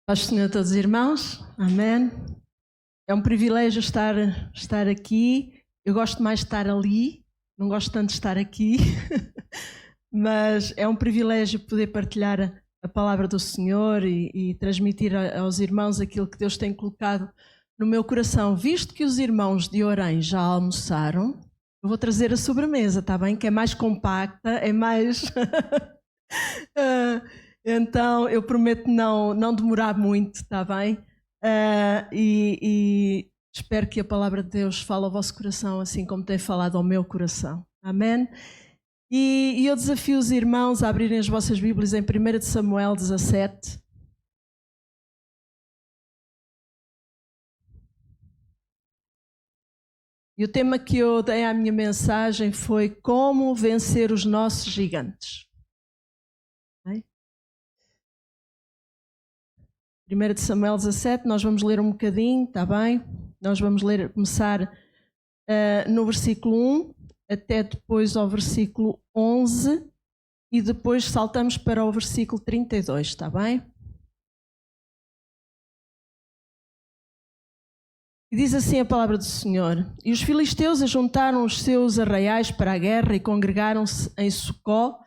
Paz do Senhor a todos os irmãos, amém. É um privilégio estar aqui. Eu gosto mais de estar ali, não gosto tanto de estar aqui, mas é um privilégio poder partilhar a palavra do Senhor e transmitir aos irmãos aquilo que Deus tem colocado no meu coração. Visto que os irmãos de Orem já almoçaram, eu vou trazer a sobremesa, está bem? Que é mais compacta, é mais... Então, eu prometo não demorar muito, está bem? E espero que a palavra de Deus fale ao vosso coração, assim como tem falado ao meu coração. Amém? E eu desafio os irmãos a abrirem as vossas Bíblias em 1 Samuel 17. E o tema que eu dei à minha mensagem foi como vencer os nossos gigantes. 1 Samuel 17, nós vamos ler um bocadinho, está bem? Nós vamos começar no versículo 1 até depois ao versículo 11 e depois saltamos para o versículo 32, está bem? E diz assim a palavra do Senhor: E os filisteus ajuntaram os seus arraiais para a guerra e congregaram-se em Sucó,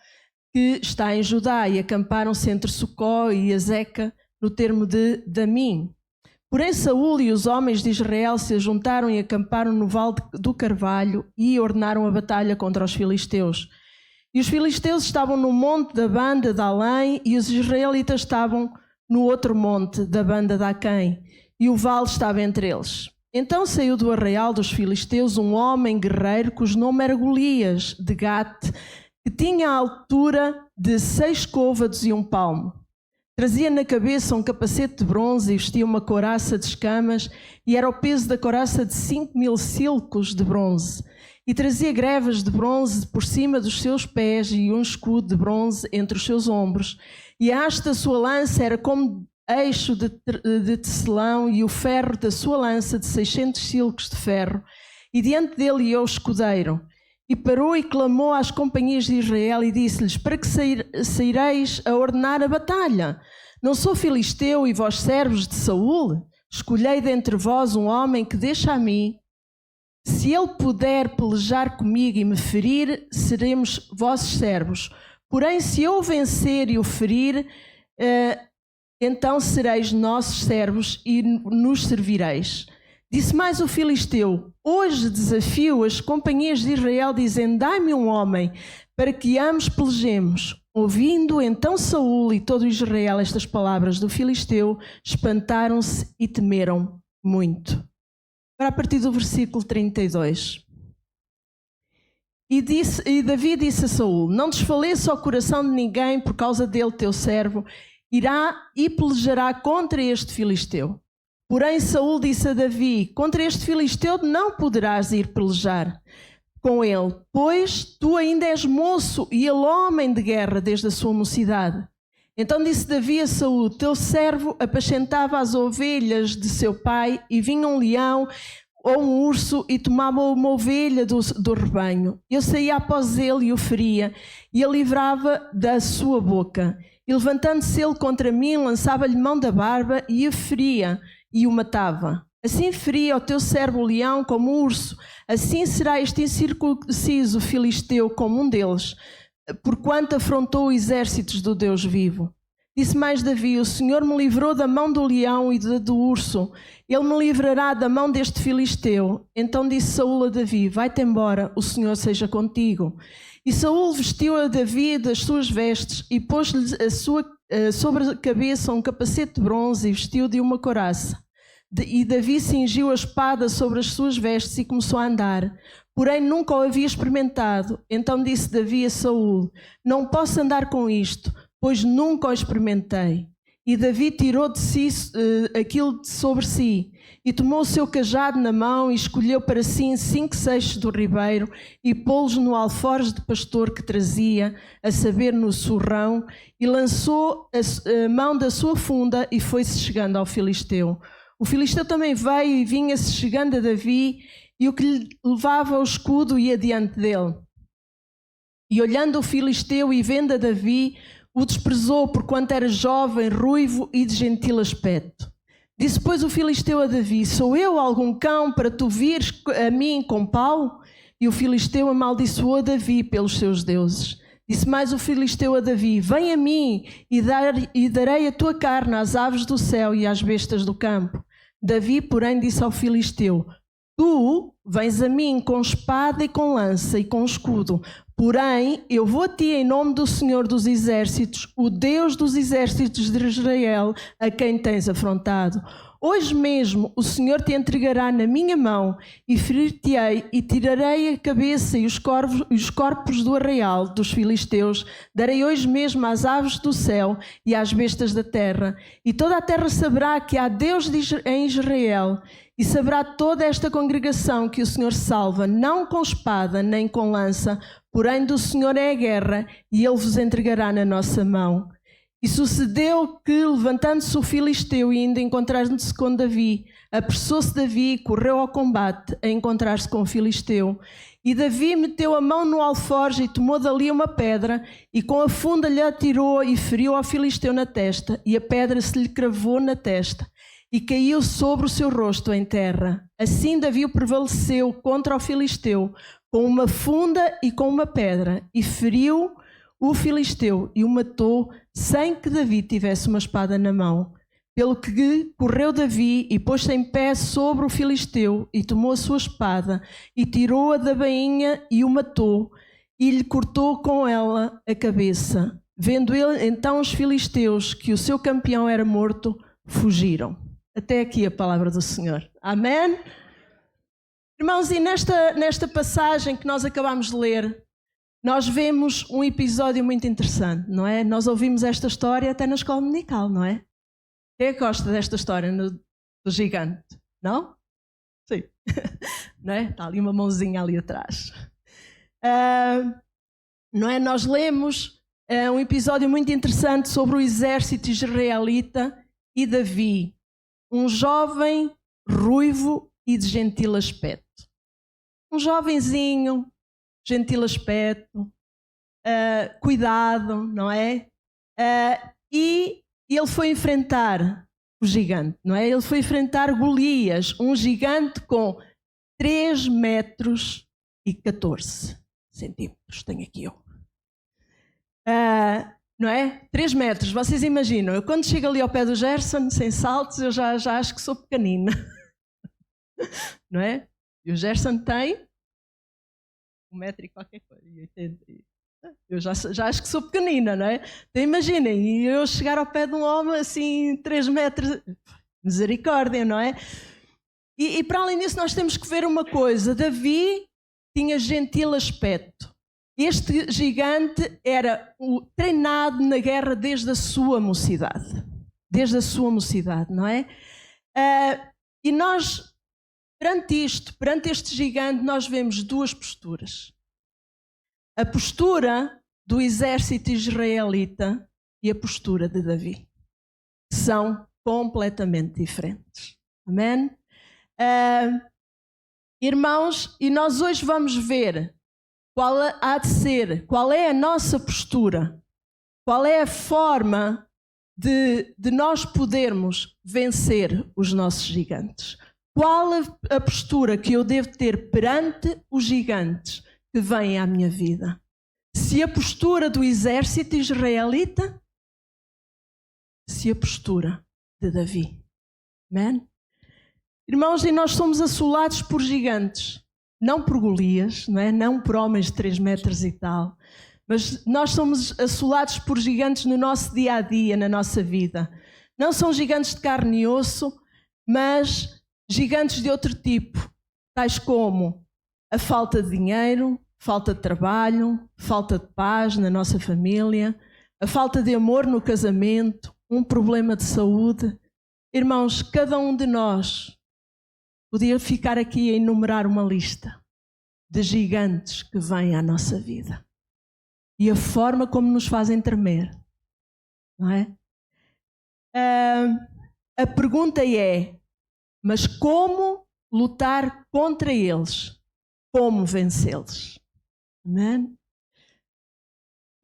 que está em Judá, e acamparam-se entre Sucó e Azeca, no termo de Damim. Porém Saúl e os homens de Israel se ajuntaram e acamparam no vale do Carvalho e ordenaram a batalha contra os filisteus. E os filisteus estavam no monte da banda de Além e os israelitas estavam no outro monte da banda de Aquém, e o vale estava entre eles. Então saiu do arraial dos filisteus um homem guerreiro cujo nome era Golias, de Gate, que tinha a altura de 6 côvados e 1 palmo. Trazia na cabeça um capacete de bronze e vestia uma couraça de escamas, e era o peso da couraça de 5.000 silcos de bronze. E trazia grevas de bronze por cima dos seus pés e um escudo de bronze entre os seus ombros. E a haste da sua lança era como eixo de tecelão, e o ferro da sua lança de 600 silcos de ferro. E diante dele ia o escudeiro. E parou e clamou às companhias de Israel e disse-lhes: Para que saireis a ordenar a batalha? Não sou filisteu e vós servos de Saúl? Escolhei dentre vós um homem que deixa a mim. Se ele puder pelejar comigo e me ferir, seremos vossos servos. Porém, se eu o vencer e o ferir, então sereis nossos servos e nos servireis. Disse mais o filisteu: Hoje desafio as companhias de Israel, dizendo: Dai-me um homem, para que ambos pelejemos. Ouvindo então Saúl e todo Israel estas palavras do filisteu, espantaram-se e temeram muito. Para a partir do versículo 32. E Davi disse a Saúl: Não desfaleça o coração de ninguém por causa dele, teu servo, irá e pelejará contra este filisteu. Porém Saúl disse a Davi: Contra este filisteu não poderás ir pelejar com ele, pois tu ainda és moço e ele homem de guerra desde a sua mocidade. Então disse Davi a Saúl: Teu servo apacentava as ovelhas de seu pai, e vinha um leão ou um urso e tomava uma ovelha do rebanho. Eu saía após ele e o feria, e a livrava da sua boca. E levantando-se ele contra mim, lançava-lhe mão da barba e o feria e o matava. Assim feria o teu servo o leão como o urso, assim será este incircunciso filisteu como um deles, porquanto afrontou os exércitos do Deus vivo. Disse mais Davi: O Senhor me livrou da mão do leão e do urso, ele me livrará da mão deste filisteu. Então disse Saúl a Davi: Vai-te embora, o Senhor seja contigo. E Saúl vestiu a Davi das suas vestes e pôs-lhe sobre a cabeça um capacete de bronze e vestiu de uma couraça. E Davi cingiu a espada sobre as suas vestes e começou a andar. Porém nunca o havia experimentado. Então disse Davi a Saúl: Não posso andar com isto, pois nunca o experimentei. E Davi tirou de si aquilo de sobre si, e tomou o seu cajado na mão, e escolheu para si 5 seixos do ribeiro, e pô-los no alforje de pastor que trazia, a saber, no surrão, e lançou a mão da sua funda, e foi-se chegando ao filisteu. O filisteu também veio e vinha-se chegando a Davi, e o que lhe levava o escudo ia diante dele. E olhando o filisteu e vendo a Davi, o desprezou porquanto era jovem, ruivo e de gentil aspecto. Disse, pois, o filisteu a Davi, sou eu algum cão para tu vires a mim com pau? E o filisteu amaldiçoou Davi pelos seus deuses. Disse mais o filisteu a Davi, vem a mim e darei a tua carne às aves do céu e às bestas do campo. Davi, porém, disse ao filisteu, tu vens a mim com espada e com lança e com escudo, porém eu vou a ti em nome do Senhor dos Exércitos, o Deus dos exércitos de Israel, a quem tens afrontado. Hoje mesmo o Senhor te entregará na minha mão e ferir-te-ei e tirarei a cabeça e os corpos do arraial dos filisteus. Darei hoje mesmo às aves do céu e às bestas da terra. E toda a terra saberá que há Deus em Israel. E saberá toda esta congregação que o Senhor salva, não com espada nem com lança, porém do Senhor é a guerra, e Ele vos entregará na nossa mão. E sucedeu que, levantando-se o filisteu e indo encontrar-se com Davi, apressou-se Davi e correu ao combate a encontrar-se com o filisteu. E Davi meteu a mão no alforje e tomou dali uma pedra, e com a funda lhe atirou e feriu ao filisteu na testa, e a pedra se lhe cravou na testa. E caiu sobre o seu rosto em terra. Assim Davi prevaleceu contra o filisteu, com uma funda e com uma pedra, e feriu o filisteu e o matou, sem que Davi tivesse uma espada na mão. Pelo que correu Davi e pôs-se em pé sobre o filisteu, e tomou a sua espada, e tirou-a da bainha e o matou, e lhe cortou com ela a cabeça. Vendo ele então os filisteus que o seu campeão era morto, fugiram. Até aqui a palavra do Senhor. Amém? Irmãos, e nesta passagem que nós acabamos de ler, nós vemos um episódio muito interessante, não é? Nós ouvimos esta história até na escola dominical, não é? Quem é que gosta desta história do gigante? Não? Sim. Não é? Está ali uma mãozinha ali atrás. Não é? Nós lemos um episódio muito interessante sobre o exército israelita e Davi. Um jovem ruivo e de gentil aspecto. Um jovenzinho, gentil aspecto, cuidado, não é? E ele foi enfrentar o gigante, não é? Ele foi enfrentar Golias, um gigante com 3 metros e 14 centímetros. Tenho aqui eu. Não é? 3 metros, vocês imaginam, eu quando chego ali ao pé do Gerson, sem saltos, eu já acho que sou pequenina. Não é? E o Gerson tem 1 metro e qualquer coisa. Eu já acho que sou pequenina, não é? Então imaginem, e eu chegar ao pé de um homem assim, 3 metros, misericórdia, não é? E para além disso nós temos que ver uma coisa, Davi tinha gentil aspecto. Este gigante era treinado na guerra desde a sua mocidade. Desde a sua mocidade, não é? E nós, perante este gigante, nós vemos 2 posturas. A postura do exército israelita e a postura de Davi. São completamente diferentes. Amém? Irmãos, e nós hoje vamos ver qual é a nossa postura, qual é a forma de nós podermos vencer os nossos gigantes. Qual a postura que eu devo ter perante os gigantes que vêm à minha vida? Se a postura do exército israelita, se a postura de Davi. Amém? Irmãos, e nós somos assolados por gigantes. Não por Golias, não é? Não por homens de 3 metros e tal, mas nós somos assolados por gigantes no nosso dia-a-dia, na nossa vida. Não são gigantes de carne e osso, mas gigantes de outro tipo, tais como a falta de dinheiro, falta de trabalho, falta de paz na nossa família, a falta de amor no casamento, um problema de saúde. Irmãos, cada um de nós podia ficar aqui a enumerar uma lista de gigantes que vêm à nossa vida. E a forma como nos fazem tremer. Não é? A pergunta é, mas como lutar contra eles? Como vencê-los? Amém?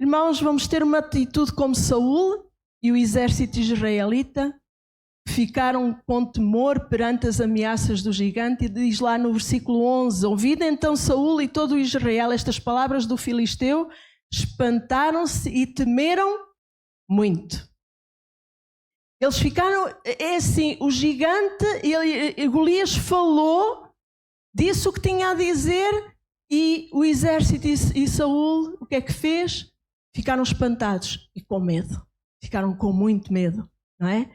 Irmãos, vamos ter uma atitude como Saul e o exército israelita, que ficaram com temor perante as ameaças do gigante, e diz lá no versículo 11: ouvindo então Saul e todo o Israel estas palavras do filisteu, espantaram-se e temeram muito. Eles ficaram, é assim, o gigante, Golias falou, disse o que tinha a dizer, e o exército e Saul, o que é que fez? Ficaram espantados e com medo. Ficaram com muito medo, não é?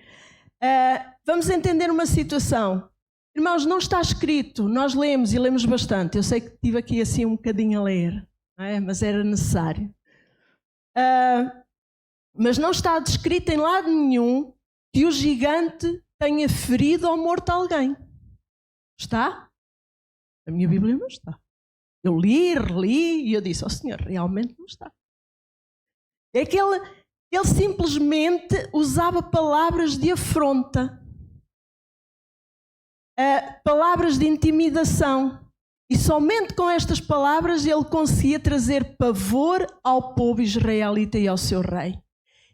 Vamos entender uma situação. Irmãos, não está escrito, nós lemos e lemos bastante. Eu sei que estive aqui assim um bocadinho a ler, não é? Mas era necessário. Mas não está descrito em lado nenhum que o gigante tenha ferido ou morto alguém. Está? A minha Bíblia não está. Eu li, reli e eu disse, Senhor, realmente não está. É que ele simplesmente usava palavras de afronta, palavras de intimidação. E somente com estas palavras ele conseguia trazer pavor ao povo israelita e ao seu rei.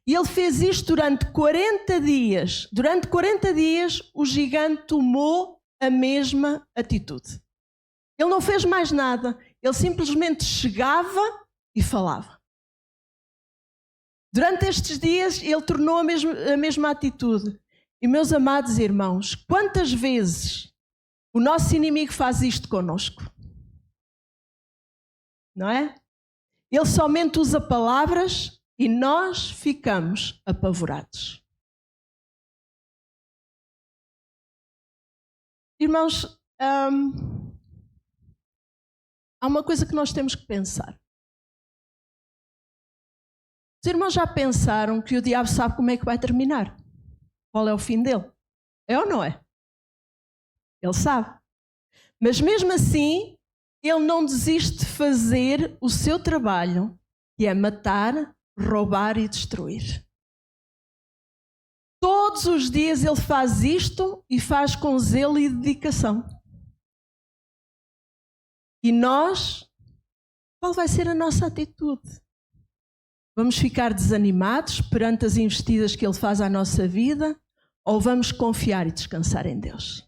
E ele fez isto durante 40 dias. Durante 40 dias o gigante tomou a mesma atitude. Ele não fez mais nada. Ele simplesmente chegava e falava. Durante estes dias ele tornou a mesma atitude. E meus amados irmãos, quantas vezes o nosso inimigo faz isto connosco? Não é? Ele somente usa palavras e nós ficamos apavorados. Irmãos, há uma coisa que nós temos que pensar. Os irmãos já pensaram que o diabo sabe como é que vai terminar? Qual é o fim dele? É ou não é? Ele sabe. Mas mesmo assim, ele não desiste de fazer o seu trabalho, que é matar, roubar e destruir. Todos os dias ele faz isto e faz com zelo e dedicação. E nós, qual vai ser a nossa atitude? Vamos ficar desanimados perante as investidas que ele faz à nossa vida ou vamos confiar e descansar em Deus?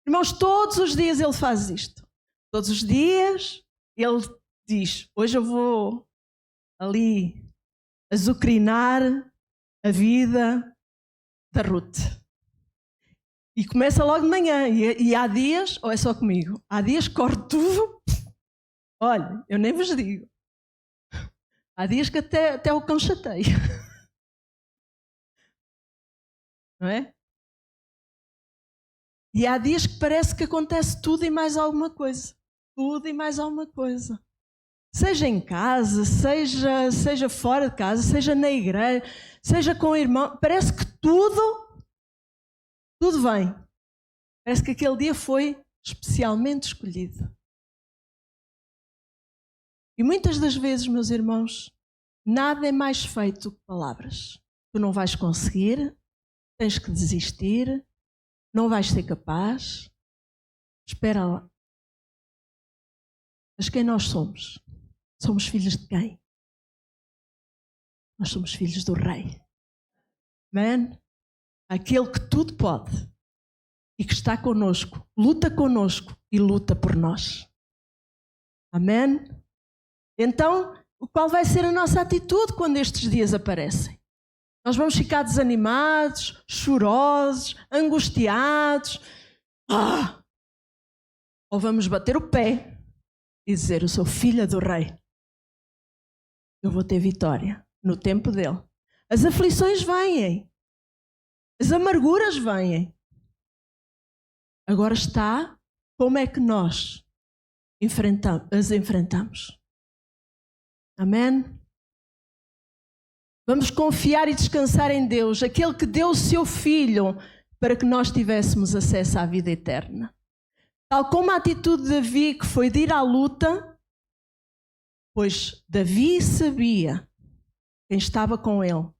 Irmãos, todos os dias ele faz isto. Todos os dias ele diz, hoje eu vou ali azucrinar a vida da Ruth. E começa logo de manhã. E há dias, ou é só comigo, há dias que corre tudo. Olha, eu nem vos digo. Há dias que até o cão chateia. Não é? E há dias que parece que acontece tudo e mais alguma coisa. Tudo e mais alguma coisa. Seja em casa, seja fora de casa, seja na igreja, seja com o irmão. Parece que tudo vem. Parece que aquele dia foi especialmente escolhido. E muitas das vezes, meus irmãos, nada é mais feito que palavras. Tu não vais conseguir, tens que desistir, não vais ser capaz. Espera lá. Mas quem nós somos? Somos filhos de quem? Nós somos filhos do Rei. Amém? Aquele que tudo pode e que está conosco, luta conosco e luta por nós. Amém? Então, qual vai ser a nossa atitude quando estes dias aparecem? Nós vamos ficar desanimados, chorosos, angustiados. Ou vamos bater o pé e dizer, eu sou filha do Rei. Eu vou ter vitória no tempo dele. As aflições vêm. As amarguras vêm. Agora está como é que nós as enfrentamos. Amém? Vamos confiar e descansar em Deus, aquele que deu o seu Filho para que nós tivéssemos acesso à vida eterna. Tal como a atitude de Davi, que foi de ir à luta, pois Davi sabia quem estava com ele,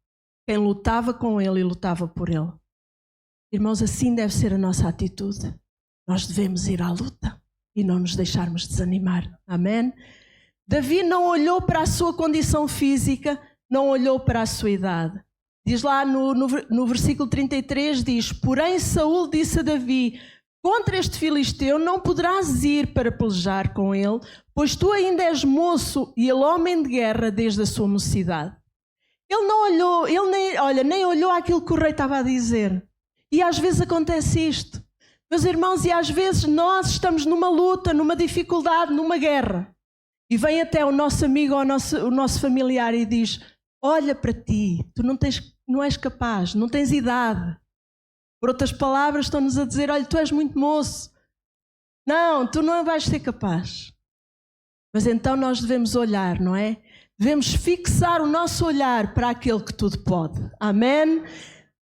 quem lutava com ele e lutava por ele. Irmãos, assim deve ser a nossa atitude. Nós devemos ir à luta e não nos deixarmos desanimar. Amém? Davi não olhou para a sua condição física, não olhou para a sua idade. Diz lá no versículo 33, diz: porém Saul disse a Davi: contra este filisteu não poderás ir para pelejar com ele, pois tu ainda és moço e ele homem de guerra desde a sua mocidade. Ele não olhou, nem olhou aquilo que o rei estava a dizer. E às vezes acontece isto. Meus irmãos, e às vezes nós estamos numa luta, numa dificuldade, numa guerra. E vem até o nosso amigo ou o nosso familiar e diz: olha para ti, tu não és capaz, não tens idade. Por outras palavras, estão-nos a dizer: olha, tu és muito moço. Não, tu não vais ser capaz. Mas então nós devemos olhar, não é? Devemos fixar o nosso olhar para aquele que tudo pode. Amém?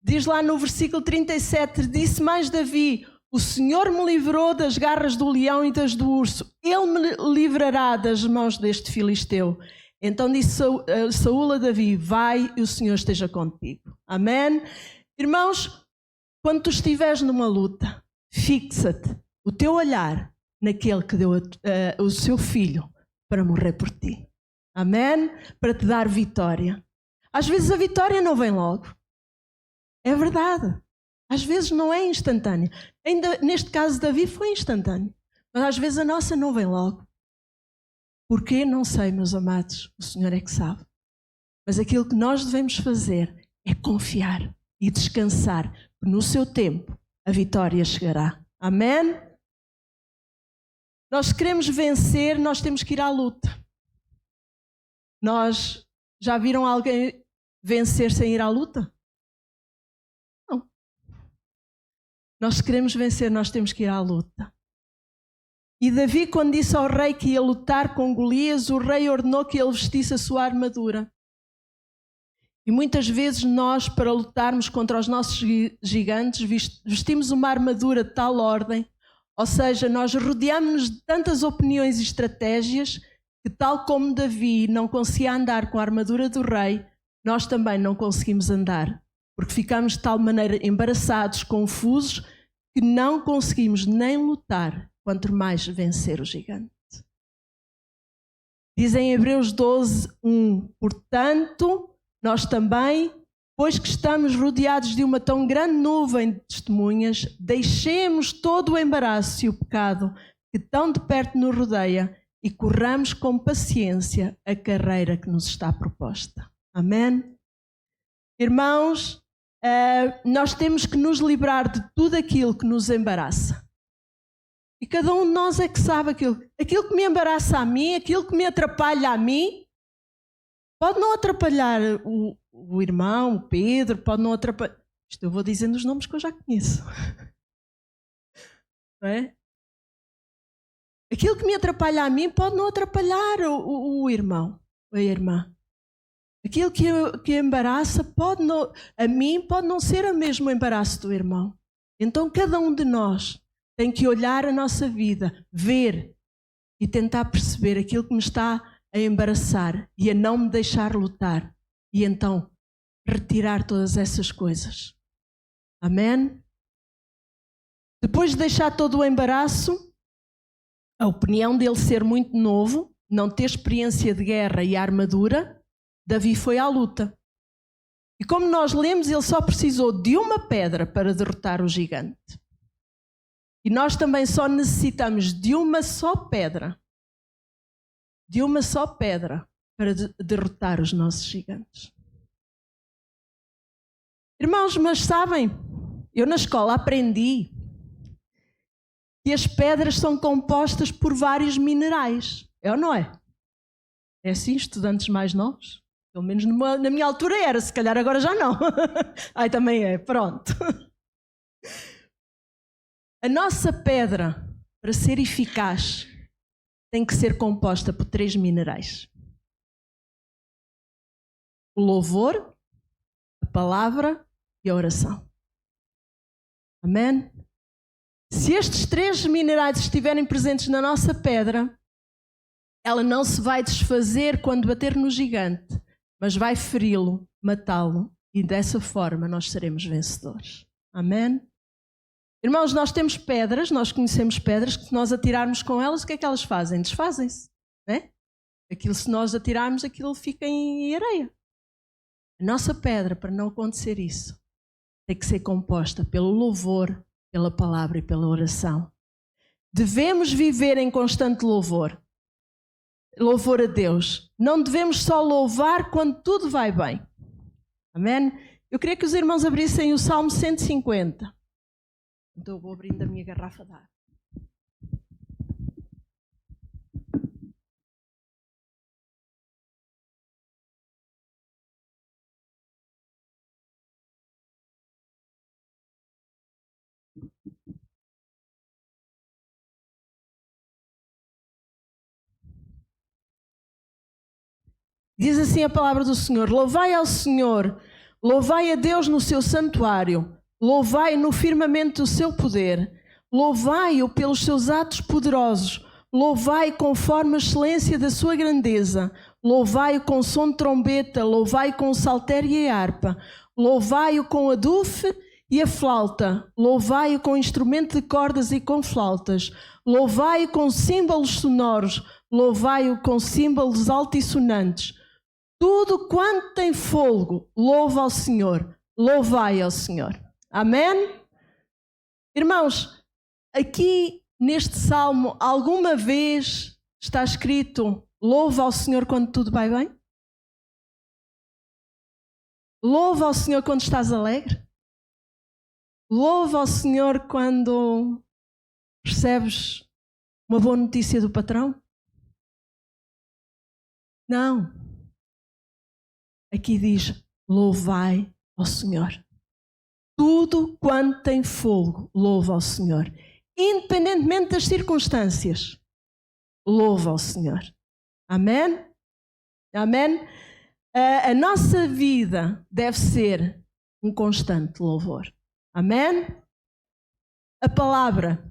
Diz lá no versículo 37, disse mais Davi: o Senhor me livrou das garras do leão e das do urso. Ele me livrará das mãos deste filisteu. Então disse Saúl a Davi: vai e o Senhor esteja contigo. Amém? Irmãos, quando tu estiveres numa luta, fixa-te o teu olhar naquele que deu o seu filho para morrer por ti. Amém? Para te dar vitória. Às vezes a vitória não vem logo. É verdade. Às vezes não é instantânea. Ainda neste caso Davi foi instantâneo. Mas às vezes a nossa não vem logo. Porquê? Não sei, meus amados. O Senhor é que sabe. Mas aquilo que nós devemos fazer é confiar e descansar. Que no seu tempo a vitória chegará. Amém? Nós queremos vencer, nós temos que ir à luta. Nós já viram alguém vencer sem ir à luta? Não. Nós queremos vencer, nós temos que ir à luta. E Davi, quando disse ao rei que ia lutar com Golias, o rei ordenou que ele vestisse a sua armadura. E muitas vezes nós, para lutarmos contra os nossos gigantes, vestimos uma armadura de tal ordem, ou seja, nós rodeamos-nos de tantas opiniões e estratégias que, tal como Davi não conseguia andar com a armadura do rei, nós também não conseguimos andar, porque ficamos de tal maneira embaraçados, confusos, que não conseguimos nem lutar, quanto mais vencer o gigante. Diz em Hebreus 12, 1, portanto, nós também, pois que estamos rodeados de uma tão grande nuvem de testemunhas, deixemos todo o embaraço e o pecado que tão de perto nos rodeia e corramos com paciência a carreira que nos está proposta. Amém? Irmãos, nós temos que nos livrar de tudo aquilo que nos embaraça. E cada um de nós é que sabe aquilo que me embaraça a mim, aquilo que me atrapalha a mim. Pode não atrapalhar o irmão, o Pedro, pode não atrapalhar. Isto eu vou dizendo os nomes que eu já conheço. Não é? Aquilo que me atrapalha a mim pode não atrapalhar o irmão, a irmã. Aquilo que embaraça a mim pode não ser o mesmo embaraço do irmão. Então cada um de nós tem que olhar a nossa vida, ver e tentar perceber aquilo que me está a embaraçar e a não me deixar lutar. E então retirar todas essas coisas. Amém? Depois de deixar todo o embaraço, a opinião dele ser muito novo, não ter experiência de guerra e armadura, Davi foi à luta. E como nós lemos, ele só precisou de uma pedra para derrotar o gigante. E nós também só necessitamos de uma só pedra. De uma só pedra para derrotar os nossos gigantes. Irmãos, mas sabem, eu na escola aprendi que as pedras são compostas por vários minerais. É ou não é? É assim, estudantes mais novos? Pelo menos na minha altura era, se calhar agora já não. Ai, também é, pronto. A nossa pedra, para ser eficaz, tem que ser composta por 3 minerais. O louvor, a palavra e a oração. Amém? Se estes 3 minerais estiverem presentes na nossa pedra, ela não se vai desfazer quando bater no gigante, mas vai feri-lo, matá-lo, e dessa forma nós seremos vencedores. Amém? Irmãos, nós temos pedras, nós conhecemos pedras que se nós atirarmos com elas, o que é que elas fazem? Desfazem-se, né? Aquilo, se nós atirarmos, aquilo fica em areia. A nossa pedra, para não acontecer isso, tem que ser composta pelo louvor, pela palavra e pela oração. Devemos viver em constante louvor. Louvor a Deus. Não devemos só louvar quando tudo vai bem. Amém? Eu queria que os irmãos abrissem o Salmo 150. Então eu vou abrindo a minha garrafa de água. Diz assim a palavra do Senhor: louvai ao Senhor, louvai a Deus no seu santuário, louvai no firmamento do seu poder, louvai-o pelos seus atos poderosos, louvai conforme a excelência da sua grandeza, louvai-o com som de trombeta, louvai com o saltério e a harpa, louvai-o com a dufe e a flauta, louvai-o com instrumento de cordas e com flautas, louvai-o com símbolos sonoros, louvai-o com símbolos altissonantes. Tudo quanto tem fôlego, louva ao Senhor, louvai ao Senhor. Amém? Irmãos, aqui neste salmo, alguma vez está escrito louva ao Senhor quando tudo vai bem? Louva ao Senhor quando estás alegre? Louva ao Senhor quando recebes uma boa notícia do patrão? Não. Aqui diz, louvai ao Senhor. Tudo quanto tem fôlego, louva ao Senhor. Independentemente das circunstâncias, louva ao Senhor. Amém? Amém? A nossa vida deve ser um constante louvor. Amém? A palavra.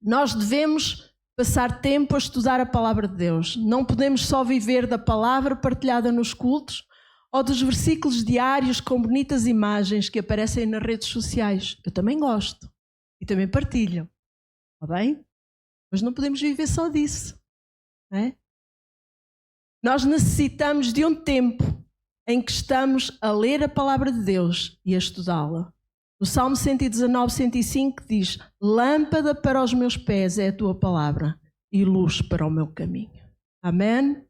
Nós devemos passar tempo a estudar a palavra de Deus. Não podemos só viver da palavra partilhada nos cultos ou dos versículos diários com bonitas imagens que aparecem nas redes sociais. Eu também gosto e também partilho. Está bem? Mas não podemos viver só disso. Não é? Nós necessitamos de um tempo em que estamos a ler a palavra de Deus e a estudá-la. No Salmo 119, 105 diz: lâmpada para os meus pés é a tua palavra e luz para o meu caminho. Amém?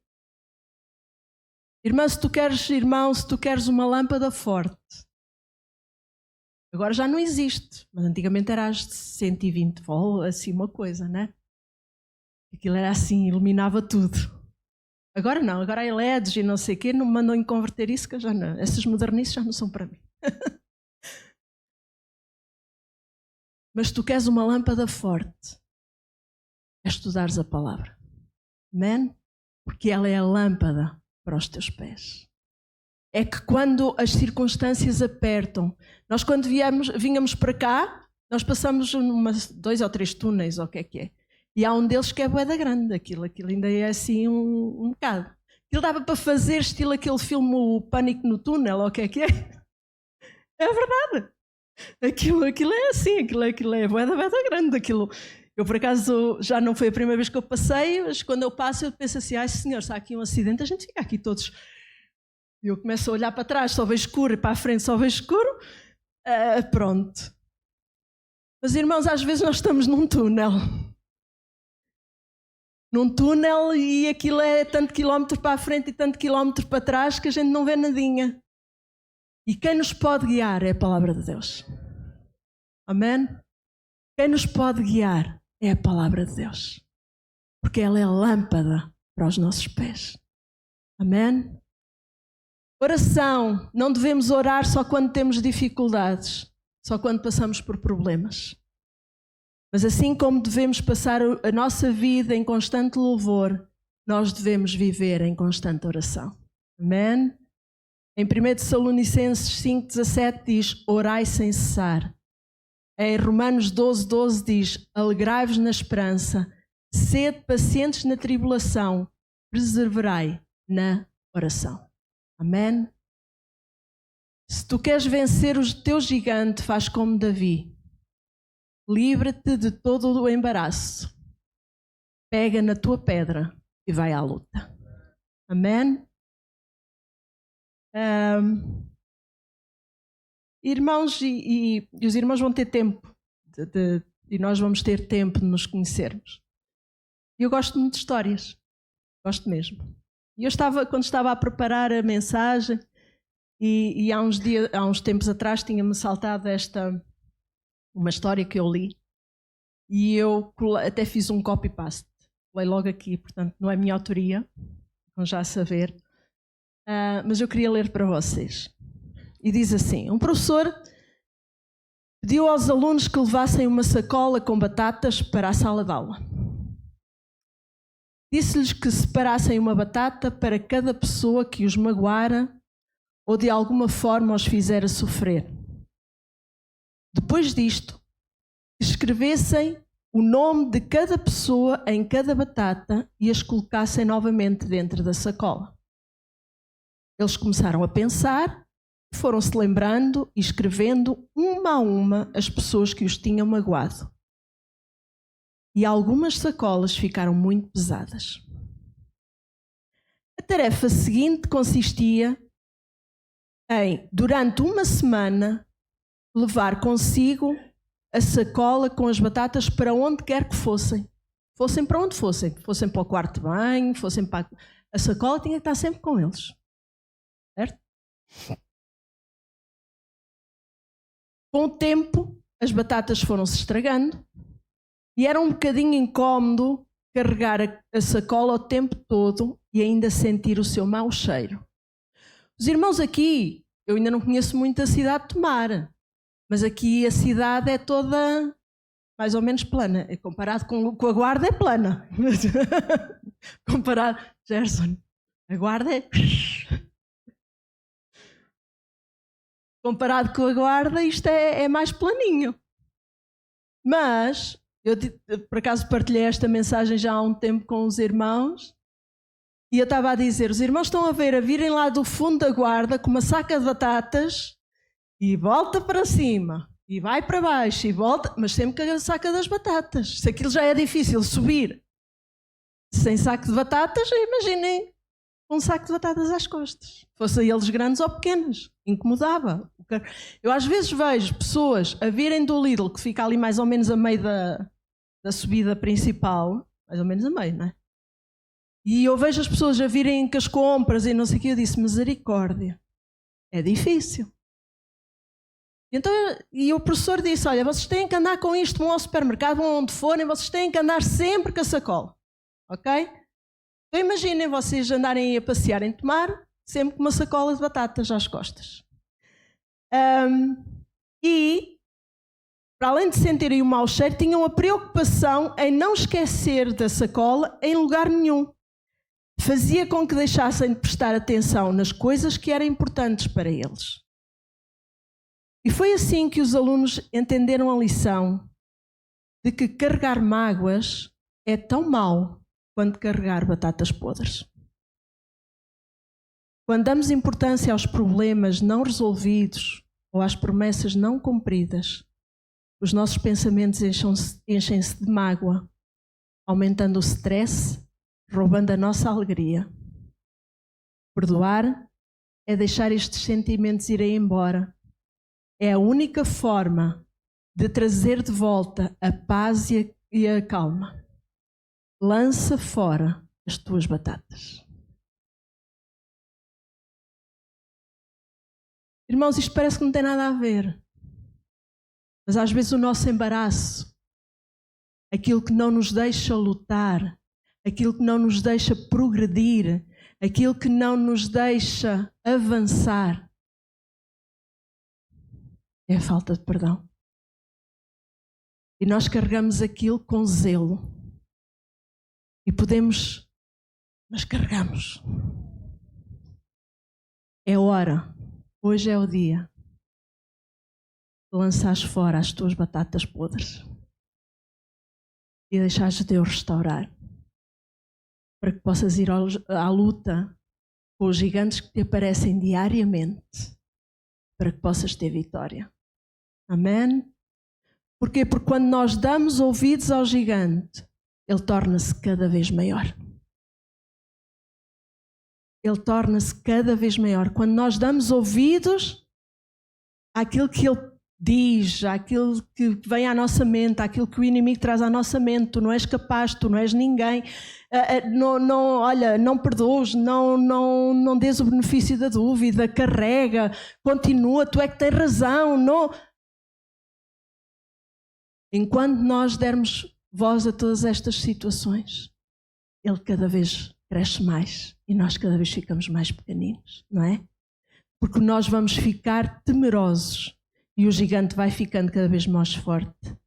Irmão, se tu queres uma lâmpada forte, agora já não existe, mas antigamente era às 120 volts, assim uma coisa, né? Aquilo era assim, iluminava tudo. Agora não, agora há LEDs e não sei o quê, não me mandam converter isso, que já não, essas modernices já não são para mim. Mas se tu queres uma lâmpada forte, é estudares a palavra. Amém? Porque ela é a lâmpada para os teus pés. É que quando as circunstâncias apertam, nós quando vínhamos para cá, nós passamos 2 ou 3 túneis, ou o que é. E há um deles que é bué da grande, aquilo ainda é assim um bocado. Aquilo dava para fazer estilo aquele filme O Pânico no Túnel, ou o que é. É verdade. Aquilo é assim, aquilo é bué da grande, aquilo. Eu, por acaso, já não foi a primeira vez que eu passei, mas quando eu passo, eu penso assim, ai senhor, se há aqui um acidente, a gente fica aqui todos. Eu começo a olhar para trás, só vejo escuro, e para a frente só vejo escuro. Pronto. Mas, irmãos, às vezes nós estamos num túnel. Num túnel e aquilo é tanto quilómetro para a frente e tanto quilómetro para trás que a gente não vê nadinha. E quem nos pode guiar é a palavra de Deus. Amém? Quem nos pode guiar é a palavra de Deus. Porque ela é a lâmpada para os nossos pés. Amém? Oração. Não devemos orar só quando temos dificuldades, só quando passamos por problemas. Mas assim como devemos passar a nossa vida em constante louvor, nós devemos viver em constante oração. Amém? Em 1 Tessalonicenses 5,17 diz, orai sem cessar. Em Romanos 12,12 diz, alegrai-vos na esperança, sede pacientes na tribulação, perseverai na oração. Amém? Se tu queres vencer o teu gigante, faz como Davi. Livra-te de todo o embaraço. Pega na tua pedra e vai à luta. Amém? Irmãos, e os irmãos vão ter tempo, e nós vamos ter tempo de nos conhecermos. Eu gosto muito de histórias, gosto mesmo. E eu quando estava a preparar a mensagem, e há uns tempos atrás tinha-me saltado uma história que eu li, e eu até fiz um copy-paste, colei logo aqui, portanto não é minha autoria, vão já saber, mas eu queria ler para vocês. E diz assim: um professor pediu aos alunos que levassem uma sacola com batatas para a sala de aula. Disse-lhes que separassem uma batata para cada pessoa que os magoara ou de alguma forma os fizera sofrer. Depois disto, escrevessem o nome de cada pessoa em cada batata e as colocassem novamente dentro da sacola. Eles começaram a pensar, foram-se lembrando e escrevendo uma a uma as pessoas que os tinham magoado. E algumas sacolas ficaram muito pesadas. A tarefa seguinte consistia em, durante uma semana, levar consigo a sacola com as batatas para onde quer que fossem. Fossem para onde fossem. Fossem para o quarto de banho, fossem para... A sacola tinha que estar sempre com eles. Certo? Com o tempo, as batatas foram-se estragando e era um bocadinho incómodo carregar a sacola o tempo todo e ainda sentir o seu mau cheiro. Os irmãos aqui, eu ainda não conheço muito a cidade de Tomar, mas aqui a cidade é toda mais ou menos plana. Comparado com a Guarda, é plana. Comparado, Gerson, a Guarda é... Comparado com a Guarda, isto é mais planinho. Mas, eu por acaso partilhei esta mensagem já há um tempo com os irmãos, e eu estava a dizer, os irmãos estão a virem lá do fundo da Guarda com uma saca de batatas, e volta para cima, e vai para baixo, e volta, mas sempre com a saca das batatas. Se aquilo já é difícil subir sem saco de batatas, imaginem um saco de batatas às costas. Fossem eles grandes ou pequenos, incomodava. Eu às vezes vejo pessoas a virem do Lidl, que fica ali mais ou menos a meio da subida principal, mais ou menos a meio, não é? E eu vejo as pessoas a virem com as compras e não sei o que, eu disse, misericórdia, é difícil. Então, e o professor disse, olha, vocês têm que andar com isto, vão ao supermercado, vão onde forem, vocês têm que andar sempre com a sacola, ok? Então imaginem vocês andarem a passear em Tomar, sempre com uma sacola de batatas às costas. E, para além de sentirem o mau cheiro, tinham a preocupação em não esquecer da sacola em lugar nenhum. Fazia com que deixassem de prestar atenção nas coisas que eram importantes para eles. E foi assim que os alunos entenderam a lição de que carregar mágoas é tão mau quanto carregar batatas podres. Quando damos importância aos problemas não resolvidos ou às promessas não cumpridas, os nossos pensamentos enchem-se de mágoa, aumentando o stress, roubando a nossa alegria. Perdoar é deixar estes sentimentos irem embora. É a única forma de trazer de volta a paz e a calma. Lança fora as tuas batatas. Irmãos, isto parece que não tem nada a ver. Mas às vezes o nosso embaraço, aquilo que não nos deixa lutar, aquilo que não nos deixa progredir, aquilo que não nos deixa avançar, é a falta de perdão. E nós carregamos aquilo com zelo. E podemos, mas carregamos. É hora, hoje é o dia de lançares fora as tuas batatas podres e deixares Deus restaurar, para que possas ir à luta com os gigantes que te aparecem diariamente, para que possas ter vitória. Amém? Porquê? Porque quando nós damos ouvidos ao gigante, ele torna-se cada vez maior. ele torna-se cada vez maior. Quando nós damos ouvidos àquilo que ele diz, àquilo que vem à nossa mente, àquilo que o inimigo traz à nossa mente, tu não és capaz, tu não és ninguém, olha, não perdoes, não dês o benefício da dúvida, carrega, continua, tu é que tens razão. Não. Enquanto nós dermos voz a todas estas situações, ele cada vez cresce mais e nós cada vez ficamos mais pequeninos, não é? Porque nós vamos ficar temerosos e o gigante vai ficando cada vez mais forte.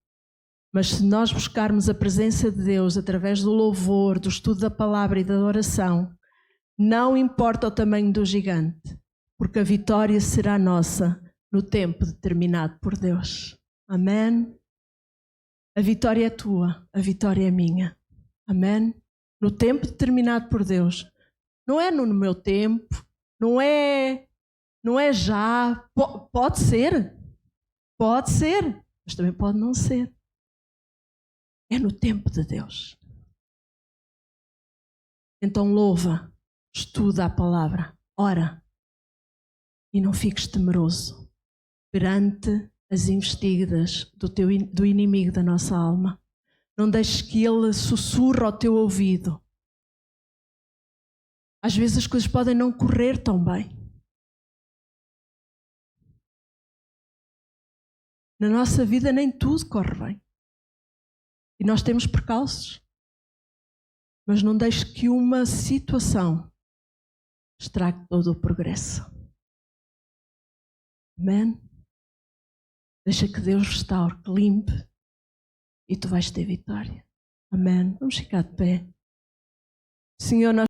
Mas se nós buscarmos a presença de Deus através do louvor, do estudo da palavra e da oração, não importa o tamanho do gigante, porque a vitória será nossa no tempo determinado por Deus. Amém? A vitória é tua, a vitória é minha. Amém? No tempo determinado por Deus. Não é no meu tempo, não é já. Pode ser, mas também pode não ser. É no tempo de Deus. Então louva, estuda a palavra, ora e não fiques temeroso perante as investidas do inimigo da nossa alma. Não deixes que ele sussurre ao teu ouvido. Às vezes as coisas podem não correr tão bem. Na nossa vida nem tudo corre bem. E nós temos percalços. Mas não deixes que uma situação estrague todo o progresso. Amém? Deixa que Deus restaure, que limpe e tu vais ter vitória. Amém? Vamos ficar de pé. Senhor, nós